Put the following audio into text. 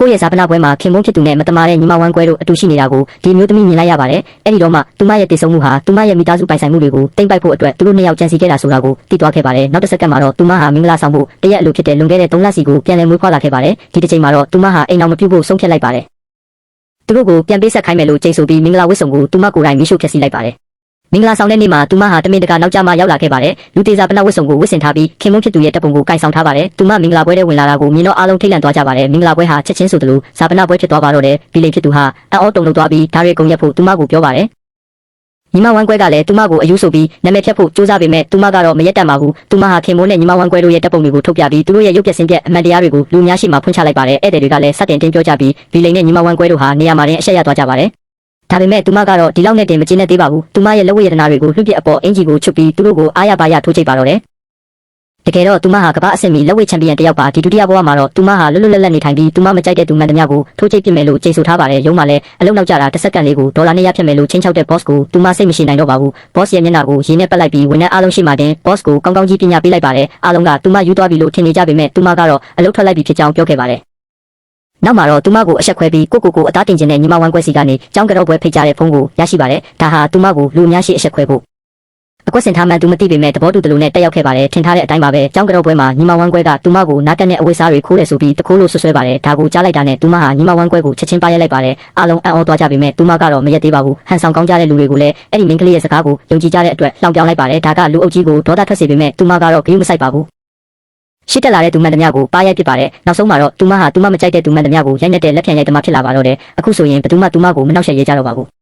ကိုယ့်ရဲ့ဇာပနာပွဲမှာခင်မုန်းဖြစ်သူနဲ့မတမာတဲ့ညီမဝမ်းကွဲတို့အတူရှိနေတာကိုဒီမျိုးသမီးမြင်လိုက်ရပါတယ်အဲ့ဒီတော့မှသူမရဲ့တည်ဆုံမှုဟာသူမရဲ့မိသားစုပိုင်ဆိုင်မှုတွေကိုတိမ့်ပိုက်ဖို့အတွက်သူတို့နှစ်ယောက်ကြံစည်ခဲ့တာဆိုတာကိုသိသွားခဲ့ပါတယ်နောက်တစ်စက္ကန့်မှာတော့သူမဟာမင်္ဂလာဆောင်ဖို့တရက်အလိုဖြစ်တဲ့လွန်ခဲ့တဲ့3လစီကိုပြန်လည်မွေးဖွားလာခဲ့ပါတယ်ဒီတစ်ချိန်မှာတော့သူမဟာအိမ်အောင်မပြုတ်ဖို့ဆုံးဖြတ်လိုက်ပါတယ်သူတို့ကိုပြန်ပေးဆက်ခိုင်းမယ်လို့ကြိတ်ဆိုပြီးမင်္ဂလာဝတ်စုံကိုသူမကိုယ်တိုင်မိရှုဖျက်ဆီးလိုက်ပါတယ်မင်္ဂလာဆောင်တဲ့နေ့မှာသူမဟာတမင်တကာနောက်ကျမှရောက်လာခဲ့ပါတယ်လူသေးစာပနဝတ်စုံကိုဝတ်ဆင်ထားပြီးခင်မုန်းဖြစ်သူရဲ့တပ်ပုံကိုကင်ဆောင်ထားပါတယ်သူမမင်္ဂလာပွဲထဲဝင်လာတာကိုမြင်တော့အားလုံးထိတ်လန့်သွားကြပါတယ်မင်္ဂလာပွဲဟာချက်ချင်းဆိုသလိုဇာပနပွဲဖြစ်သွားပါတော့တယ်ဘီလိန်ဖြစ်သူဟာအံ့ဩတုန်လှုပ်သွားပြီးဓာရီကုံရက်ဖို့သူမကိုပြောပါတယ်ညီမဝမ်းကွဲကလည်းသူမကိုအယူဆိုပြီးနာမည်ဖြတ်ဖို့စူးစမ်းပေမဲ့သူမကတော့မရက်တတ်ပါဘူးသူမဟာခင်မုန်းနဲ့ညီမဝမ်းကွဲတို့ရဲ့တပ်ပုံတွေကိုထုတ်ပြပြီးသူတို့ရဲ့ရုပ်ပြစင်ပြက်အမှန်တရားတွေကိုလူများရှိမှဖွင့်ချလိုက်ပါတယ်ဧည့်သည်တွေကလည်းစတင်တင်ပြောကြပြီးဘီလိန်နဲ့ညီမဝမ်းကွဲတို့ဟာနေရာမှာတင်အဆက်ရသွားကြပါတယ်ဒါပေမဲ့သူမကတော့ဒီလောက်နဲ့တင်မကျင်းနဲ့သေးပါဘူးသူမရဲ့လက်ဝဲရတနာတွေကိုလှုပ်ပြအပေါ်အင်ဂျီကိုချုပ်ပြီးသူတို့ကိုအားရပါရထိုးချိတ်ပါတော့တယ်တကယ်တော့သူမဟာကမ္ဘာအဆင့်မီလက်ဝဲချန်ပီယံတယောက်ပါဒီဒုတိယဘဝမှာတော့သူမဟာလွတ်လွတ်လပ်လပ်နေထိုင်ပြီးသူမမကြိုက်တဲ့သူမှန်သမျှကိုထိုးချိတ်ပစ်မယ်လို့ကြေဆိုထားပါတယ်ရုံးမှာလည်းအလုံးနောက်ကြတာတစ်စက္ကန့်လေးကိုဒေါ်လာနဲ့ရဖြတ်မယ်လို့ချင်းချောက်တဲ့ boss ကိုသူမစိတ်မရှိနိုင်တော့ပါဘူး boss ရဲ့မျက်နှာကိုရင်းနဲ့ပက်လိုက်ပြီးဝန်ထမ်းအားလုံးရှိမှတင် boss ကိုကောင်းကောင်းကြီးပညာပေးလိုက်ပါတယ်အားလုံးကသူမယူသွားပြီလို့ထင်နေကြပေမဲ့သူမကတော့အလုပ်ထွက်လိုက်ပြီဖြစ်ကြောင်းပြောခဲ့ပါတယ်နောက်မှာတော့သူမကိုအဆက်ခွဲပြီးကိုအသားတင်ကျင်တဲ့ညီမဝမ်းကွဲစီကနေကြောင်းကြောက်ပွဲဖိတ်ကြတဲ့ဖုန်းကိုရရှိပါတယ်ဒါဟာသူမကိုလူအများရှိအဆက်ခွဲဖို့အကွက်စင်ထားမှန်သူမသိပေမဲ့သဘောတူတယ်လို့နဲ့တက်ရောက်ခဲ့ပါတယ်ထင်ထားတဲ့အတိုင်းပါပဲကြောင်းကြောက်ပွဲမှာညီမဝမ်းကွဲကသူမကိုနားတက်တဲ့အဝိစားတွေခိုးတယ်ဆိုပြီးတခိုးလို့ဆွဆွဲပါတယ်ဒါကိုကြားလိုက်တာနဲ့သူမဟာညီမဝမ်းကွဲကိုချက်ချင်းပါရက်လိုက်ပါတယ်အားလုံးအံ့ဩသွားကြပေမဲ့သူမကတော့မရက်သေးပါဘူးဟန်ဆောင်ကောင်းကြတဲ့လူတွေကိုလည်းအဲ့ဒီမင်းကလေးရဲ့စကားကိုယုံကြည်ကြတဲ့အတွက်လှောင်ပြောင်းလိုက်ပါတယ်ဒါကလူအုပ်ကြီးကိုဒေါသထွက်စေပေမဲ့သူမကတော့ဂရုမစိုက်ပါဘူးရှစ်တက်လာတဲ့သူမှန်သမျှကိုပါရိုက်ပစ်ပါတယ်နောက်ဆုံးမှာတော့သူမဟာသူမမကြိုက်တဲ့သူမှန်သမျှကိုရိုက်နှက်တဲ့လက်ဖြံရိုက်သမားဖြစ်လာပါတော့တယ်အခုဆိုရင်ဘယ်သူမှသူမကိုမနှောက်ယှက်ရဲကြတော့ပါဘူး